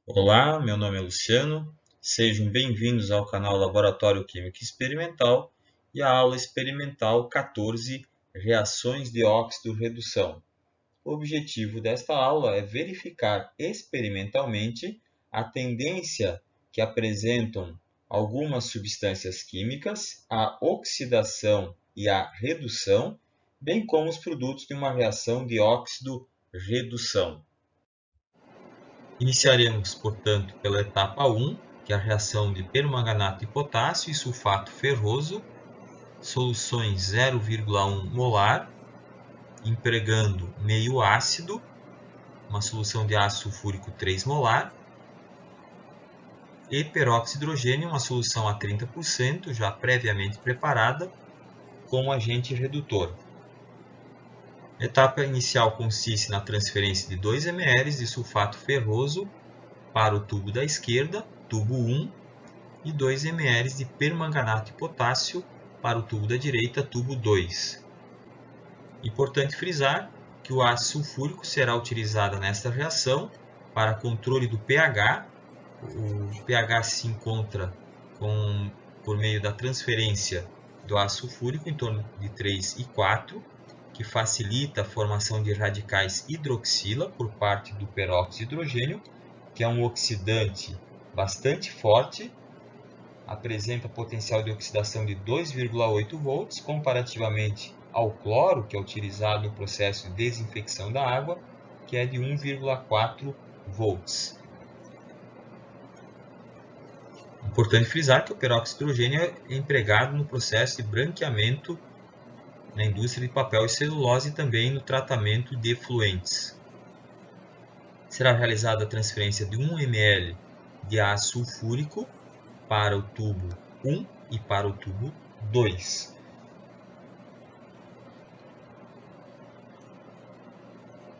Olá, meu nome é Luciano. Sejam bem-vindos ao canal Laboratório Química Experimental e à aula experimental 14, Reações de óxido-redução. O objetivo desta aula é verificar experimentalmente a tendência que apresentam algumas substâncias químicas à oxidação e à redução, bem como os produtos de uma reação de óxido-redução. Iniciaremos, portanto, pela etapa 1, que é a reação de permanganato de potássio e sulfato ferroso, soluções 0,1 molar, empregando meio ácido, uma solução de ácido sulfúrico 3 molar, e peróxido de hidrogênio, uma solução a 30%, já previamente preparada, com agente redutor. A etapa inicial consiste na transferência de 2 ml de sulfato ferroso para o tubo da esquerda, tubo 1, e 2 ml de permanganato de potássio para o tubo da direita, tubo 2. Importante frisar que o ácido sulfúrico será utilizado nesta reação para controle do pH. O pH se encontra por meio da transferência do ácido sulfúrico em torno de 3 e 4, que facilita a formação de radicais hidroxila por parte do peróxido de hidrogênio, que é um oxidante bastante forte, apresenta potencial de oxidação de 2,8 volts, comparativamente ao cloro, que é utilizado no processo de desinfecção da água, que é de 1,4 volts. Importante frisar que o peróxido de hidrogênio é empregado no processo de branqueamento na indústria de papel e celulose e também no tratamento de efluentes. Será realizada a transferência de 1 ml de ácido sulfúrico para o tubo 1 e para o tubo 2.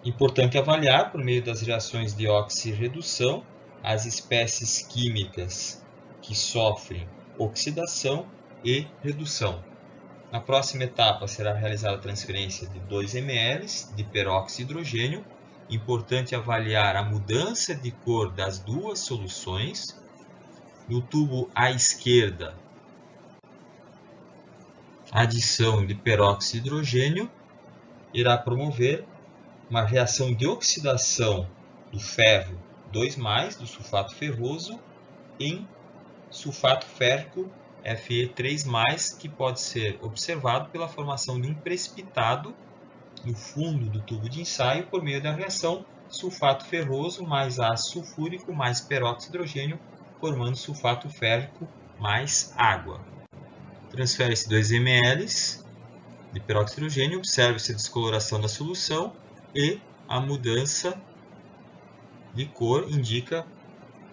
Importante avaliar, por meio das reações de oxirredução, as espécies químicas que sofrem oxidação e redução. Na próxima etapa será realizada a transferência de 2 ml de peróxido de hidrogênio. Importante avaliar a mudança de cor das duas soluções. No tubo à esquerda, a adição de peróxido de hidrogênio irá promover uma reação de oxidação do ferro 2+, do sulfato ferroso, em sulfato férrico Fe3+, que pode ser observado pela formação de um precipitado no fundo do tubo de ensaio por meio da reação sulfato ferroso mais ácido sulfúrico mais peróxido de hidrogênio, formando sulfato férrico mais água. Transfere-se 2 ml de peróxido de hidrogênio, observa-se a descoloração da solução e a mudança de cor indica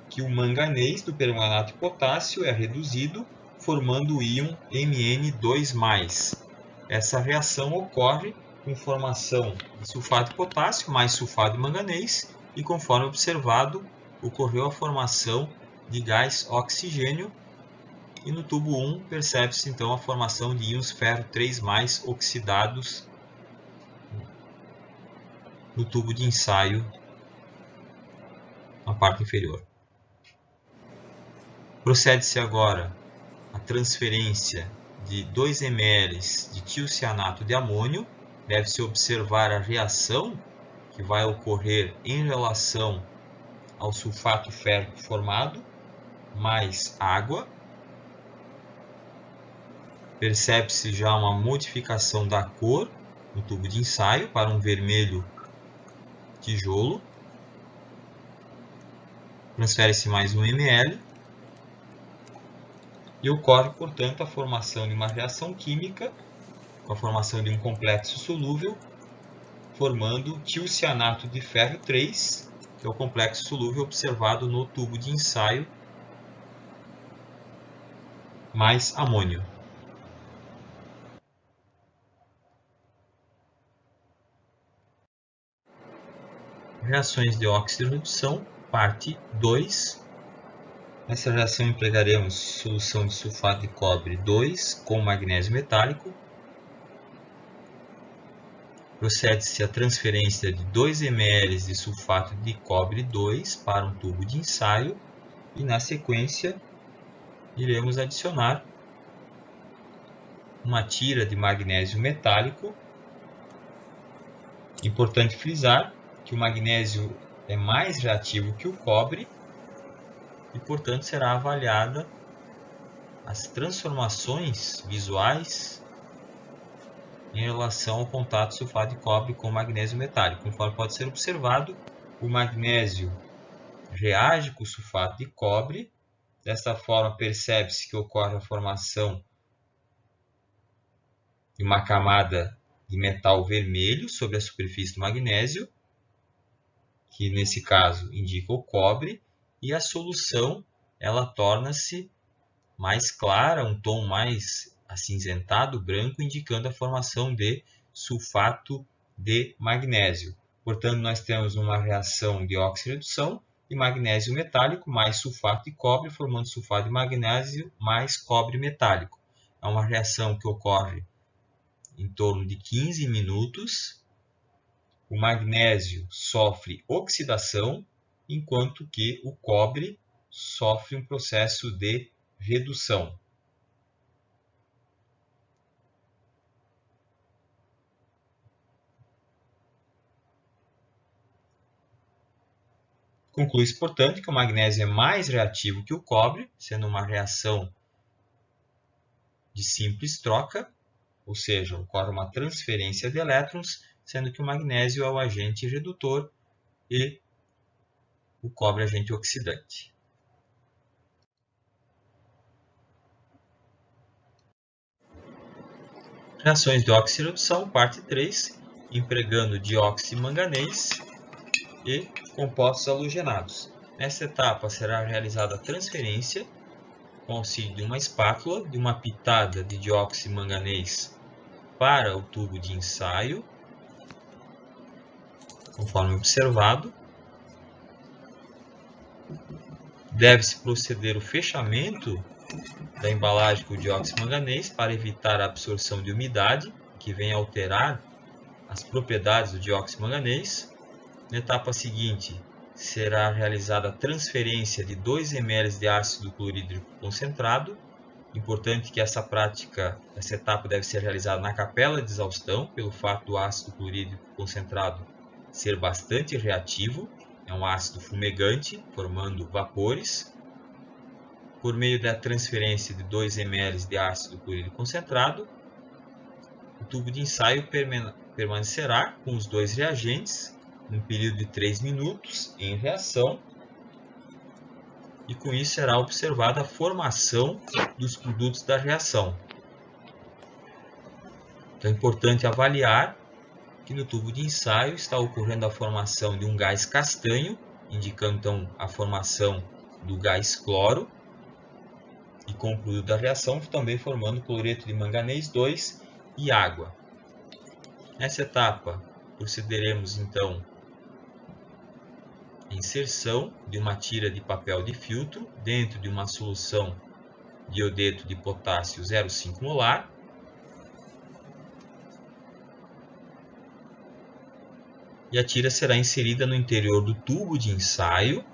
que o manganês do permanganato de potássio é reduzido, formando o íon Mn2+. Essa reação ocorre com formação de sulfato de potássio mais sulfato de manganês e, conforme observado, ocorreu a formação de gás oxigênio e no tubo 1 percebe-se então a formação de íons ferro 3+ oxidados no tubo de ensaio na parte inferior. Procede-se agora a transferência de 2 ml de tiocianato de amônio. Deve-se observar a reação que vai ocorrer em relação ao sulfato férrico formado, mais água. Percebe-se já uma modificação da cor no tubo de ensaio para um vermelho tijolo. Transfere-se mais 1 ml. E ocorre, portanto, a formação de uma reação química com a formação de um complexo solúvel, formando tiocianato de ferro 3, que é o complexo solúvel observado no tubo de ensaio, mais amônio. Reações de óxido-redução, parte 2. Nessa reação empregaremos solução de sulfato de cobre 2 com magnésio metálico. procede-se a transferência de 2 ml de sulfato de cobre 2 para um tubo de ensaio e, na sequência, iremos adicionar uma tira de magnésio metálico. Importante frisar que o magnésio é mais reativo que o cobre e, portanto, será avaliada as transformações visuais em relação ao contato sulfato de cobre com magnésio metálico. Conforme pode ser observado, o magnésio reage com o sulfato de cobre. Desta forma, percebe-se que ocorre a formação de uma camada de metal vermelho sobre a superfície do magnésio, que nesse caso indica o cobre, e a solução ela torna-se mais clara, um tom mais acinzentado, branco, indicando a formação de sulfato de magnésio. Portanto, nós temos uma reação de oxirredução de magnésio metálico mais sulfato de cobre, formando sulfato de magnésio mais cobre metálico. É uma reação que ocorre em torno de 15 minutos. O magnésio sofre oxidação, enquanto que o cobre sofre um processo de redução. Conclui-se, portanto, que o magnésio é mais reativo que o cobre, sendo uma reação de simples troca, ou seja, ocorre uma transferência de elétrons, sendo que o magnésio é o agente redutor e o cobre é agente oxidante. Reações de oxirredução, parte 3, empregando dióxido de manganês e compostos halogenados. Nesta etapa será realizada a transferência, com auxílio de uma espátula, de uma pitada de dióxido de manganês para o tubo de ensaio, conforme observado. Deve-se proceder o fechamento da embalagem com o dióxido de manganês para evitar a absorção de umidade, que vem alterar as propriedades do dióxido de manganês. Na etapa seguinte, será realizada a transferência de 2 ml de ácido clorídrico concentrado. Importante que essa etapa deve ser realizada na capela de exaustão, pelo fato do ácido clorídrico concentrado ser bastante reativo. É um ácido fumegante, formando vapores. Por meio da transferência de 2 ml de ácido clorídrico concentrado, o tubo de ensaio permanecerá com os dois reagentes um período de 3 minutos em reação, e com isso será observada a formação dos produtos da reação. Então é importante avaliar que no tubo de ensaio está ocorrendo a formação de um gás castanho, indicando então a formação do gás cloro, e com o produto da reação também formando cloreto de manganês 2 e água. Nessa etapa procederemos então à inserção de uma tira de papel de filtro dentro de uma solução de iodeto de potássio 0,5 molar. E a tira será inserida no interior do tubo de ensaio.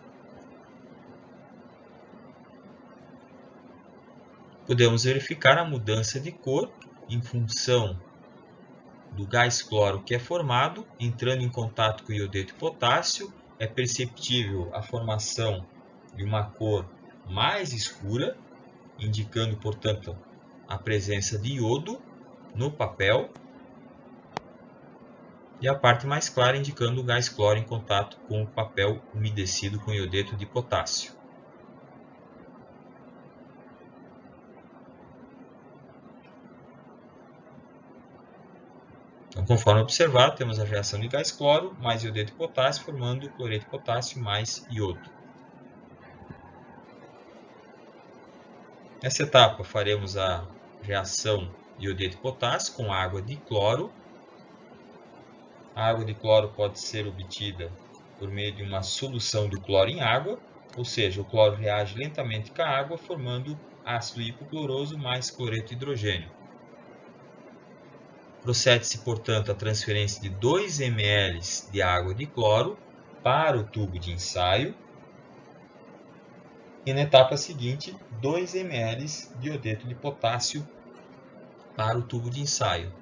Podemos verificar a mudança de cor em função do gás cloro que é formado, entrando em contato com o iodeto de potássio. É perceptível a formação de uma cor mais escura, indicando, portanto, a presença de iodo no papel. E a parte mais clara indicando o gás cloro em contato com o papel umedecido com iodeto de potássio. Então, conforme observado, temos a reação de gás cloro mais iodeto de potássio, formando cloreto de potássio mais iodo. Nessa etapa, faremos a reação de iodeto de potássio com água de cloro. A água de cloro pode ser obtida por meio de uma solução do cloro em água, ou seja, o cloro reage lentamente com a água, formando ácido hipocloroso mais cloreto de hidrogênio. Procede-se, portanto, a transferência de 2 ml de água de cloro para o tubo de ensaio. E na etapa seguinte, 2 ml de iodeto de potássio para o tubo de ensaio.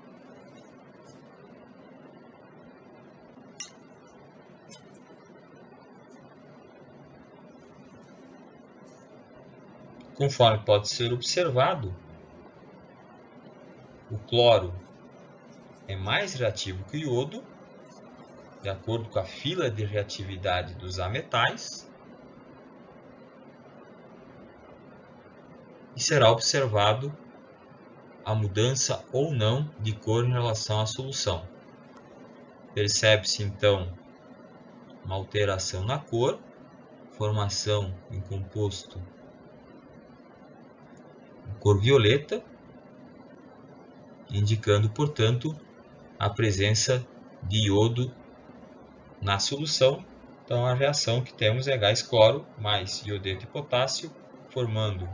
Conforme pode ser observado, o cloro é mais reativo que o iodo, de acordo com a fila de reatividade dos ametais, e será observado a mudança ou não de cor em relação à solução. Percebe-se então uma alteração na cor, formação em composto em cor violeta, indicando, portanto, a presença de iodo na solução. Então, a reação que temos é gás cloro mais iodeto de potássio, formando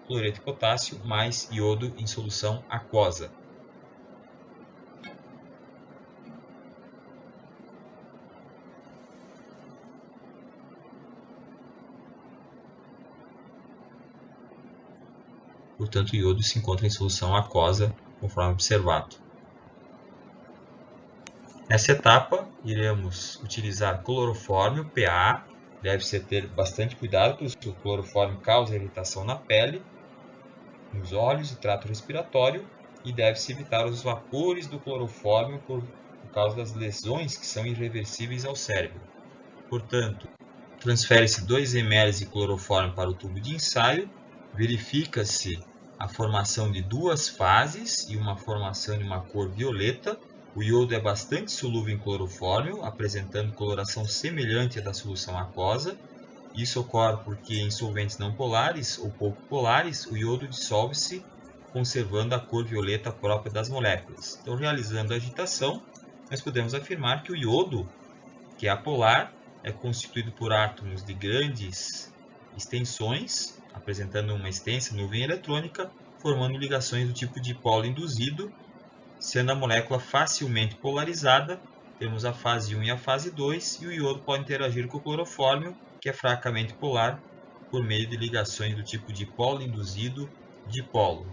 cloreto de potássio mais iodo em solução aquosa. Portanto, o iodo se encontra em solução aquosa, conforme observado. Nessa etapa, iremos utilizar clorofórmio, PA. Deve-se ter bastante cuidado, pois o clorofórmio causa irritação na pele, nos olhos e trato respiratório, e deve-se evitar os vapores do clorofórmio por causa das lesões que são irreversíveis ao cérebro. Portanto, transfere-se 2 ml de clorofórmio para o tubo de ensaio, verifica-se a formação de duas fases e uma formação de uma cor violeta. O iodo é bastante solúvel em clorofórmio, apresentando coloração semelhante à da solução aquosa. Isso ocorre porque em solventes não polares ou pouco polares, o iodo dissolve-se, conservando a cor violeta própria das moléculas. Então, realizando a agitação, nós podemos afirmar que o iodo, que é apolar, é constituído por átomos de grandes extensões, apresentando uma extensa nuvem eletrônica, formando ligações do tipo dipolo induzido, sendo a molécula facilmente polarizada. Temos a fase 1 e a fase 2, e o iodo pode interagir com o clorofórmio, que é fracamente polar, por meio de ligações do tipo dipolo induzido dipolo.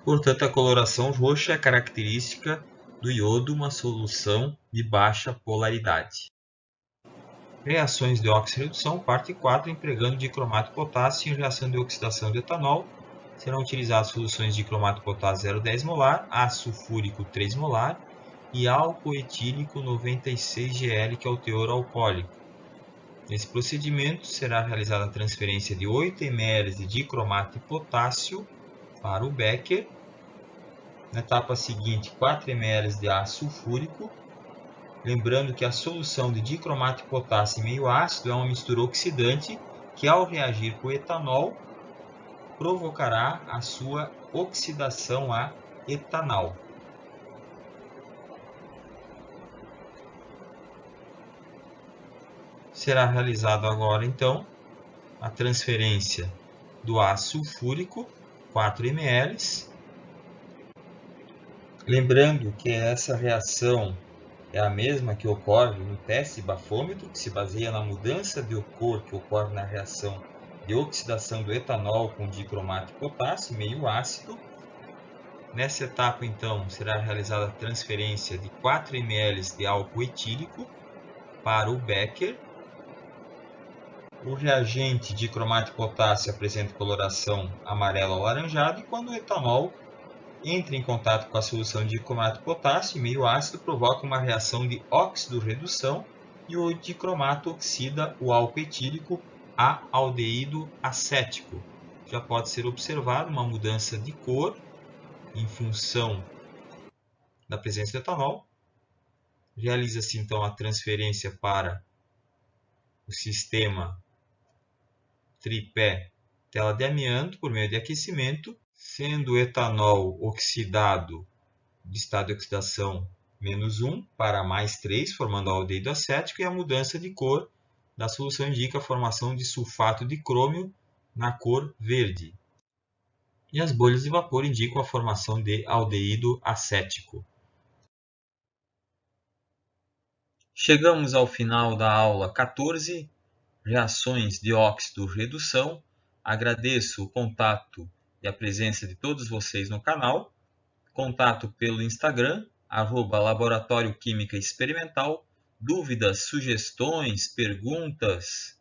Portanto, a coloração roxa é característica do iodo, uma solução de baixa polaridade. Reações de óxido-redução, parte 4, empregando dicromato de potássio em reação de oxidação de etanol. Serão utilizadas soluções de dicromato de potássio 0,10 molar, ácido sulfúrico 3 molar e álcool etílico 96 gl, que é o teor alcoólico. Nesse procedimento, será realizada a transferência de 8 ml de dicromato de potássio para o becker. Na etapa seguinte, 4 ml de ácido sulfúrico. Lembrando que a solução de dicromato de potássio em meio ácido é uma mistura oxidante que, ao reagir com o etanol, provocará a sua oxidação a etanol. Será realizado agora, então, a transferência do ácido sulfúrico, 4 ml. Lembrando que essa reação é a mesma que ocorre no teste bafômetro, que se baseia na mudança de cor que ocorre na reação de oxidação do etanol com dicromato de potássio, meio ácido. Nessa etapa, então, será realizada a transferência de 4 ml de álcool etílico para o becker. O reagente dicromato de potássio apresenta coloração amarela ou alaranjada, e quando o etanol entra em contato com a solução de dicromato de potássio, meio ácido, provoca uma reação de óxido-redução, e o dicromato oxida o álcool etílico a aldeído acético. Já pode ser observada uma mudança de cor em função da presença do etanol. Realiza-se então a transferência para o sistema tripé tela de amianto por meio de aquecimento, sendo o etanol oxidado de estado de oxidação -1 para +3, formando aldeído acético, e a mudança de cor da solução indica a formação de sulfato de crômio na cor verde. e as bolhas de vapor indicam a formação de aldeído acético. Chegamos ao final da aula 14, reações de óxido-redução. Agradeço o contato e a presença de todos vocês no canal. Contato pelo Instagram, @Laboratório Química Experimental. Dúvidas, sugestões, perguntas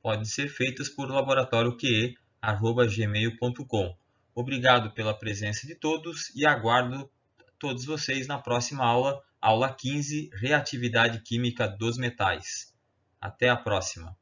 podem ser feitas por laboratorioque@gmail.com. Obrigado pela presença de todos e aguardo todos vocês na próxima aula, aula 15, Reatividade Química dos Metais. Até a próxima!